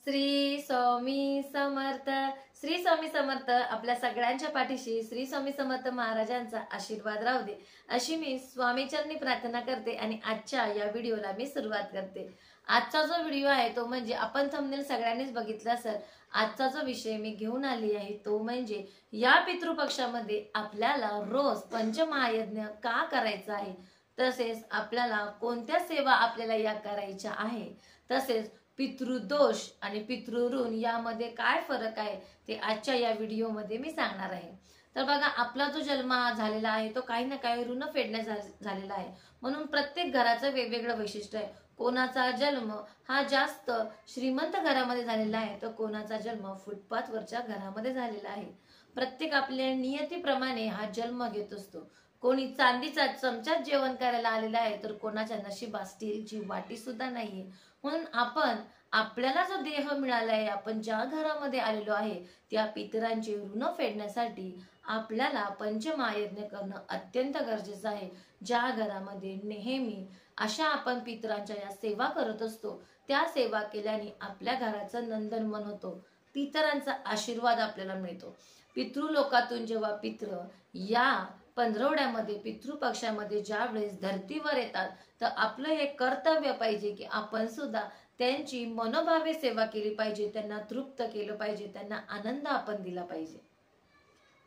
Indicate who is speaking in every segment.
Speaker 1: श्री स्वामी समर्थ. श्री स्वामी समर्थ आपल्या सगळ्यांच्या पाठीशी श्री स्वामी समर्थ महाराजांचा आशीर्वाद राहू दे अशी मी स्वामीचरणी प्रार्थना करते आणि आजच्या या व्हिडिओला मी सुरुवात करते. आजचा जो व्हिडिओ आहे तो म्हणजे आपण थंबनेल सगळ्यांनीच बघितला असेल. आजचा जो विषय मी घेऊन आली आहे तो म्हणजे या पितृपक्षामध्ये आपल्याला रोज पंचमहायज्ञ का करायचा आहे, तसेच आपल्याला कोणत्या सेवा आपल्याला या करायच्या आहे, तसेच पितृदोष आणि पितृऋण यामध्ये काय फरक आहे ते आजच्या या व्हिडिओमध्ये मी सांगणार आहे. तर बघा, आपला जो जन्म झालेला आहे तो काही ना काही ऋण फेडण्याचा झालेला आहे. म्हणून प्रत्येक घराचं वेगवेगळं वैशिष्ट्य आहे. कोणाचा जन्म हा जास्त श्रीमंत घरामध्ये झालेला आहे तर कोणाचा जन्म फुटपाथवरच्या घरामध्ये झालेला आहे. प्रत्येक आपल्या नियतीप्रमाणे हा जन्म घेत असतो. कोणी चांदीचा चमचात जेवण करायला आलेला आहे तर कोणाच्या नशिबात स्टीलची वाटी सुद्धा नाहीये. म्हणून आपण आपल्याला जो देह मिळाला आहे, आपण ज्या घरामध्ये आलेलो आहे त्या पितरांचे ऋण फेडण्यासाठी आपल्याला पंचमहायज्ञ करणं अत्यंत गरजेचं आहे. ज्या घरामध्ये नेहमी अशा आपण पितरांच्या या सेवा करत असतो त्या सेवा केल्याने आपल्या घराचं नंदनवन होतो. पितरांचा आशीर्वाद आपल्याला मिळतो. पितृलोकातून जेव्हा पित्र या पंधरवड्यामध्ये पितृपक्षामध्ये ज्या वेळेस धर्तीवर येतात तर आपलं हे कर्तव्य पाहिजे की आपण सुद्धा त्यांची मनोभावे सेवा केली पाहिजे, त्यांना तृप्त केलं पाहिजे, त्यांना आनंद आपण दिला पाहिजे.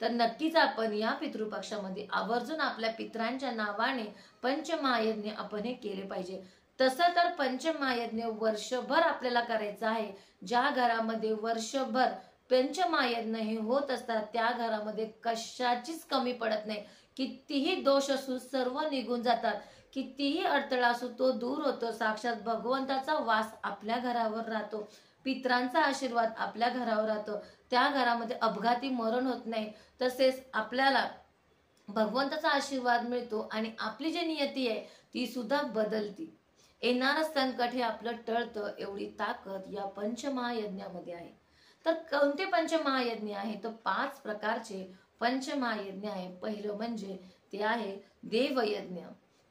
Speaker 1: तर नक्कीच आपण या पितृपक्षामध्ये आवर्जून आपल्या पितरांच्या नावाने पंचमहायज्ञ आपण हे केले पाहिजे. तसं तर पंचमहायज्ञ वर्षभर आपल्याला करायचं आहे. ज्या घरामध्ये वर्षभर पंचमहायज्ञ हे होत असतात त्या घरामध्ये कशाचीच कमी पडत नाही. कितीही दोष असू सर्व निघून जातात, कितीही अडथळा असू तो दूर होतो. साक्षात भगवंताचा वास आपल्या घरावर राहतो, पितरांचा आशीर्वाद आपल्या घरावर राहतो. त्या घरामध्ये अपघाती मरण होत नाही. तसेच आपल्याला भगवंताचा आशीर्वाद मिळतो आणि आपली जी नियती आहे ती सुद्धा बदलती. येणारं संकट हे आपलं टळतं. एवढी ताकद या पंचमहायज्ञामध्ये आहे. तर कोणते पंचमहायज्ञ आहे तर 5 प्रकारचे पंचमहायज्ञ आहे. पहिलं म्हणजे ते आहे देवयज्ञ,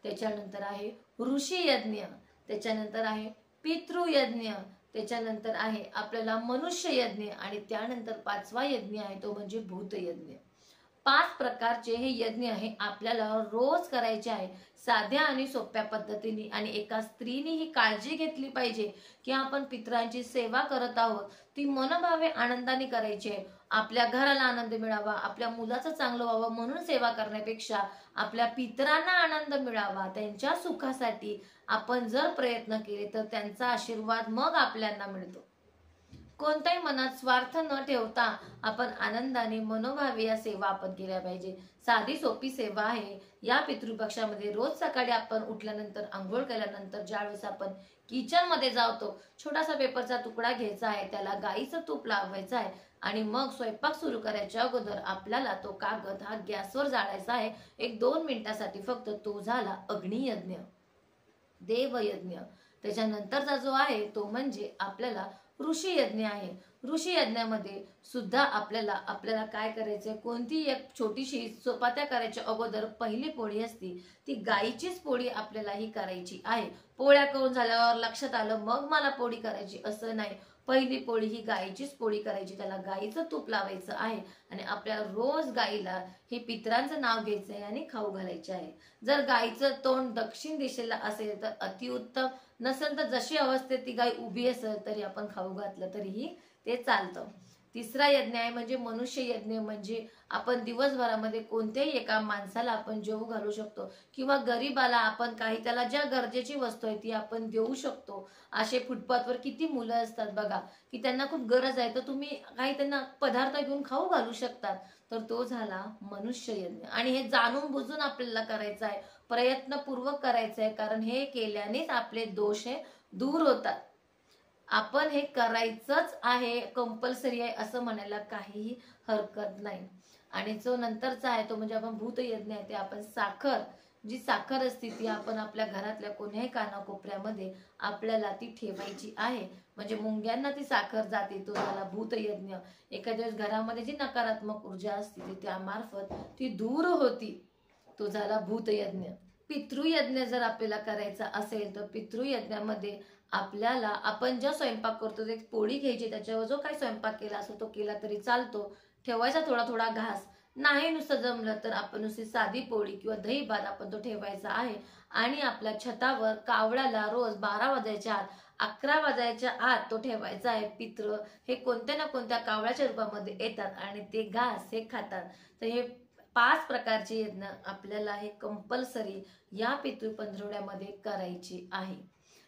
Speaker 1: त्याच्यानंतर आहे ऋषी यज्ञ, त्याच्यानंतर आहे पितृयज्ञ, त्याच्यानंतर आहे आपल्याला मनुष्य यज्ञ आणि त्यानंतर 5वा यज्ञ आहे तो म्हणजे भूतयज्ञ. 5 प्रकारचे हे यज्ञ हे आपल्याला रोज करायचे आहे साध्या आणि सोप्या पद्धतीने. आणि एका स्त्रीने ही काळजी घेतली पाहिजे की आपण पितरांची सेवा करत आहोत ती मनोभावे आनंदाने करायची आहे. आपल्या घराला आनंद मिळावा, आपल्या मुलाचं चांगलं व्हावं म्हणून सेवा करण्यापेक्षा आपल्या पितरांना आनंद मिळावा त्यांच्या सुखासाठी आपण जर प्रयत्न केले तर त्यांचा आशीर्वाद मग आपल्याला मिळतो. कोणत्याही मनात स्वार्थ न ठेवता आपण आनंदाने मनोभावे या सेवा आपण केल्या पाहिजे. साधी सोपी सेवा आहे. या पितृपक्षामध्ये रोज सकाळी आपण उठल्यानंतर आंघोळ केल्यानंतर ज्यावेळेस आपण किचन मध्ये जातो छोटासा पेपरचा तुकडा घ्यायचा आहे, त्याला गाईचं तूप लावायचं आहे आणि मग स्वयंपाक सुरू करायच्या अगोदर आपल्याला तो कागद हा गॅसवर जाळायचा आहे 1-2 मिनिटासाठी फक्त. तो झाला अग्नियज्ञ, देवयज्ञ. त्याच्यानंतरचा जो आहे तो म्हणजे आपल्याला ऋषी यज्ञ आहे. ऋषी यज्ञामध्ये सुद्धा आपल्याला काय करायचंय, कोणती एक छोटीशी चपात्या करायच्या अगोदर पहिली पोळी असती ती गाईचीच पोळी आपल्याला ही करायची आहे. पोळ्या करून झाल्यावर लक्षात आलं मग मला पोळी करायची असं नाही. पहिली पोळी ही गाईचीच पोळी करायची, त्याला गाईचं तूप लावायचं आहे आणि आपल्याला रोज गाईला हे पितरांचं नाव घ्यायचं आहे आणि खाऊ घालायचे आहे. जर गाईचं तोंड दक्षिण दिशेला असेल तर अतिउत्तम, नसेल तर जशी अवस्थेत ती गाय उभी असेल तरी आपण खाऊ घातलं तरीही ते चालतं. तिसरा यज्ञ आहे म्हणजे मनुष्य यज्ञ. म्हणजे आपण दिवसभरामध्ये कोणत्याही एका माणसाला आपण जेवू घालू शकतो किंवा गरीबाला आपण काही त्याला ज्या गरजेची वस्तू आहे ती आपण देऊ शकतो. असे फुटपाथवर किती मुलं असतात बघा की त्यांना खूप गरज आहे तर तुम्ही काही त्यांना पदार्थ घेऊन खाऊ घालू शकतात. तर तो झाला मनुष्य यज्ञ. आणि हे जाणून बुजून आपल्याला करायचं आहे, प्रयत्नपूर्वक करायचं आहे, कारण हे केल्यानेच आपले दोष हे दूर होतात. आपण हे करायचंच आहे, कंपल्सरी आहे असं म्हणायला काहीही हरकत नाही. आणि जो नंतरचा आहे तो म्हणजे आपण भूतयज्ञ आहे. ते आपण साखर, जी साखर असते ती आपण आपल्या घरातल्या कोण्याही कानाकोपऱ्यामध्ये आपल्याला ती ठेवायची आहे. म्हणजे मुंग्यांना ती साखर जाते, तो झाला भूतयज्ञ. एखाद्या घरामध्ये जी नकारात्मक ऊर्जा असते ती त्यामार्फत ती दूर होती, तो झाला भूतयज्ञ. पितृयज्ञ जर आपल्याला करायचा असेल तर पितृयज्ञामध्ये आपल्याला आपण जो स्वयंपाक करतो ते पोळी घ्यायची, त्याच्यावर जो काही स्वयंपाक केला असतो तो केला तरी चालतो, ठेवायचा थोडा थोडा घास. नाही नुसतं जमलं तर आपण नुसती साधी पोळी किंवा दही भात आपण तो ठेवायचा आहे. आणि आपल्या छतावर कावळ्याला रोज 12 वाजायच्या आत, 11 वाजायच्या आत तो ठेवायचा आहे. पित्र हे कोणत्या ना कोणत्या कावळ्याच्या रूपामध्ये येतात आणि ते घास हे खातात. तर हे 5 प्रकारची यज्ञ आपल्याला हे कंपल्सरी या पितृ पंधरवड्यामध्ये करायची आहे.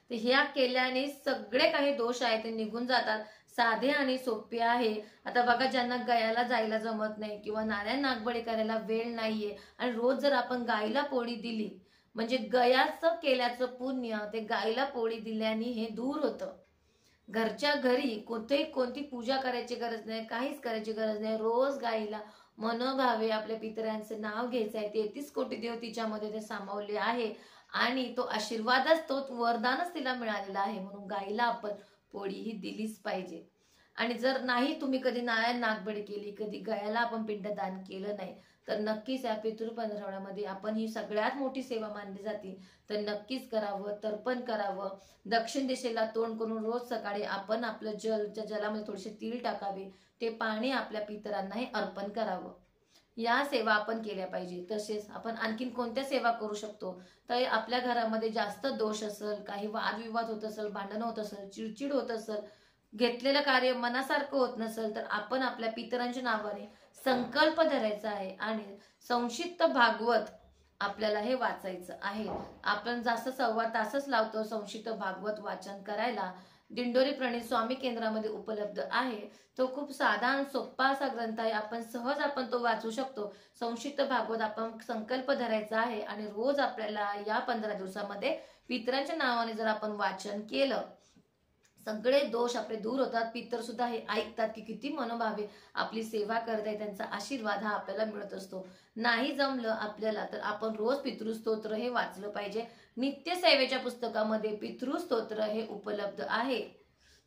Speaker 1: तर ह्या केल्याने सगळे काही दोष आहेत ते निघून जातात. साधे आणि सोपे आहे. आता बघा, ज्यांना गयाला जायला जमत नाही किंवा नारायण नागबळी करायला वेळ नाहीये आणि रोज जर आपण गाईला पोळी दिली, म्हणजे गयाचं केल्याचं पुण्य ते गाईला पोळी दिल्याने हे दूर होतं. घरच्या घरी कोणती पूजा करायची गरज नाही, काहीच करायची गरज नाही. रोज गाईला मनोभावे आपल्या पितरांचं नाव घ्यायचं आहे. 33 कोटी देव तिच्यामध्ये ते सामावले आहे आणि तो आशीर्वादच, तो वरदानच तिला मिळालेला आहे. म्हणून गाईला आपण पोळी ही दिलीच पाहिजे. आणि जर नाही तुम्ही कधी नारायण नागबळी केली, कधी गायाला आपण पिंडदान केलं नाही, तर नक्कीच या पितृ पंधरवड्यामध्ये आपण ही सगळ्यात मोठी सेवा मानली जाते. तर नक्कीच करावं, तर्पण करावं. दक्षिण दिशेला तोंड करून रोज सकाळी आपण आपलं जलामध्ये थोडेसे तीळ टाकावे, ते पाणी आपल्या पितरांनाही अर्पण करावं. या सेवा आपण केल्या पाहिजे. तसेच आपण आणखीन कोणत्या सेवा करू शकतो, तर आपल्या घरामध्ये जास्त दोष असेल, काही वादविवाद होत असेल, भांडण होत असेल, चिडचिड होत असेल, घेतलेलं कार्य मनासारखं होत नसेल, तर आपण आपल्या पितरांच्या नावाने संकल्प धरायचा आहे आणि संक्षिप्त भागवत आपल्याला हे वाचायचं आहे. आपण जास्त 1.25 तासच लावतो संक्षिप्त भागवत वाचन करायला. दिंडोरी प्रणित स्वामी केंद्रामध्ये उपलब्ध आहे. तो खूप साधा आणि सोपा असा ग्रंथ आहे. आपण सहज तो वाचू शकतो. संक्षिप्त भागवत आपण संकल्प धरायचा आहे आणि रोज आपल्याला या 15 दिवसामध्ये पितरांच्या नावाने जर आपण वाचन केलं, सगळे दोष आपले दूर होतात. पितर सुद्धा हे ऐकतात की किती मनोभावे आपली सेवा करताय, त्यांचा आशीर्वाद हा आपल्याला मिळत असतो. नाही जमलं आपल्याला तर आपण रोज पितृस्तोत्र हे वाचलं पाहिजे. नित्य सेवेच्या पुस्तकामध्ये पितृस्तोत्र हे उपलब्ध आहे.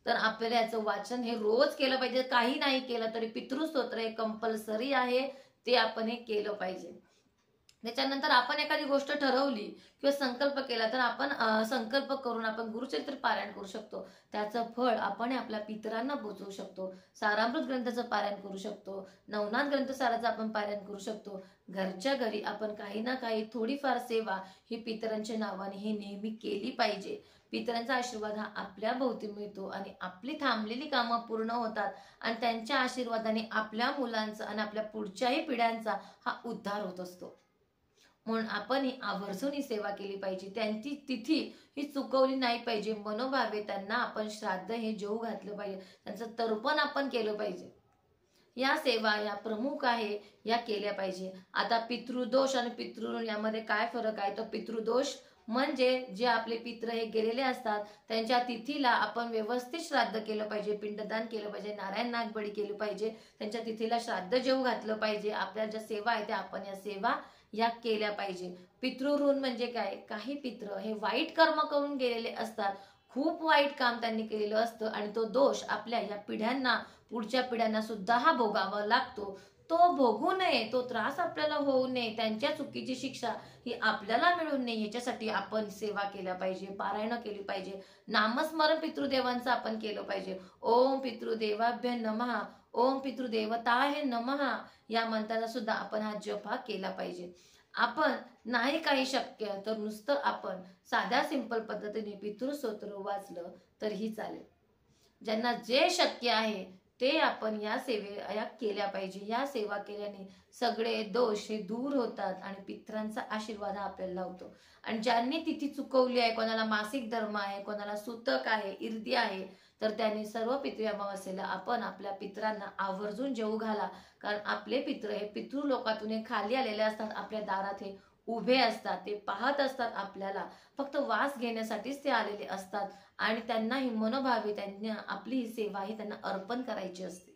Speaker 1: तर आपल्याला याचं वाचन हे रोज केलं पाहिजे. काही नाही केलं तरी पितृस्तोत्र हे कंपल्सरी आहे, ते आपण हे केलं पाहिजे. त्याच्यानंतर आपण एखादी गोष्ट ठरवली किंवा संकल्प केला तर आपण संकल्प करून आपण गुरुचरित्र पारायण करू शकतो. त्याचं फळ आपण आपल्या पितरांना पोचवू शकतो. सारामृत ग्रंथाचं पारायण करू शकतो. नवनाथ ग्रंथसाराचं आपण पारायण करू शकतो. घरच्या घरी आपण काही ना काही थोडीफार सेवा ही पितरांच्या नावाने ही नेहमी केली पाहिजे. पितरांचा आशीर्वाद हा आपल्या भोवती मिळतो आणि आपली थांबलेली कामं पूर्ण होतात आणि त्यांच्या आशीर्वादाने आपल्या मुलांचा आणि आपल्या पुढच्याही पिढ्यांचा हा उद्धार होत असतो. म्हणून आपण ही आवर्जून ही सेवा केली पाहिजे. त्यांची तिथी ही चुकवली नाही पाहिजे. मनोभावे त्यांना आपण श्राद्ध हे जेवू घातलं पाहिजे. त्यांचं तर्पण आपण केलं पाहिजे. या सेवा या प्रमुख आहे, या केल्या पाहिजे. आता पितृदोष आणि पितृ यामध्ये काय फरक आहे, तर पितृदोष म्हणजे जे आपले पित्र हे गेलेले असतात त्यांच्या तिथीला आपण व्यवस्थित श्राद्ध केलं पाहिजे, पिंडदान केलं पाहिजे, नारायण नागबळी केली पाहिजे, त्यांच्या तिथीला श्राद्ध जेवू घातलं पाहिजे. आपल्या ज्या सेवा आहे त्या आपण या सेवा या केल्या पाहिजे. पितृऋण म्हणजे काय, काही पित्र हे वाईट कर्म करून गेलेले असतात, खूप वाईट काम त्यांनी केलेलं असतं आणि तो दोष आपल्या या पिढ्यांना, पुढच्या पिढ्यांना सुद्धा हा भोगावा लागतो. तो भोगू नये, तो त्रास आपल्याला होऊ नये, त्यांच्या चुकीची शिक्षा ही आपल्याला मिळू नये, याच्यासाठी आपण सेवा केल्या पाहिजे, पारायण केली पाहिजे, नामस्मरण पितृदेवांचं आपण केलं पाहिजे. ओम पितृदेवाभ्य नमः, ओम पितृदेवताय नमः या मंत्राचा सुद्धा आपण हा जप हा केला पाहिजे. आपण नाही काही शक्य तर नुसतं आपण साध्या सिंपल पद्धतीने पितृस्तोत्र वाचलं तरीही चालेल. ज्यांना जे शक्य आहे ते आपण या सेवा केल्या पाहिजे. या सेवा केल्याने सगळे दोष हे दूर होतात आणि पितरांचा आशीर्वाद हा आपल्याला लावतो. आणि ज्यांनी तिथी चुकवली आहे, कोणाला मासिक धर्म आहे, कोणाला सूतक आहे, इर्दी आहे, तर त्यांनी सर्व पितृ अमावस्येला आपण आपल्या पितरांना आवर्जून जेवू घाला. कारण आपले पित्र हे पितृलोकातून हे खाली आलेले असतात, आपल्या दारात हे उभे असतात, ते पाहत असतात आपल्याला, फक्त वास घेण्यासाठीच ते आलेले असतात आणि त्यांना ही मनोभावे त्यांना आपली ही सेवा ही त्यांना अर्पण करायची असते.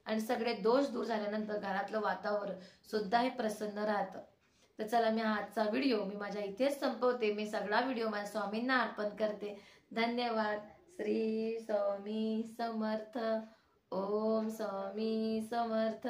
Speaker 1: आणि सगळे दोष दूर झाल्यानंतर घरातलं वातावरण सुद्धा हे प्रसन्न राहतं. तर चला, मी आजचा व्हिडिओ माझ्या इथेच संपवते. मी सगळा व्हिडिओ माझ्या स्वामींना अर्पण करते. धन्यवाद. श्री स्वामी समर्थ. ओम स्वामी समर्थ.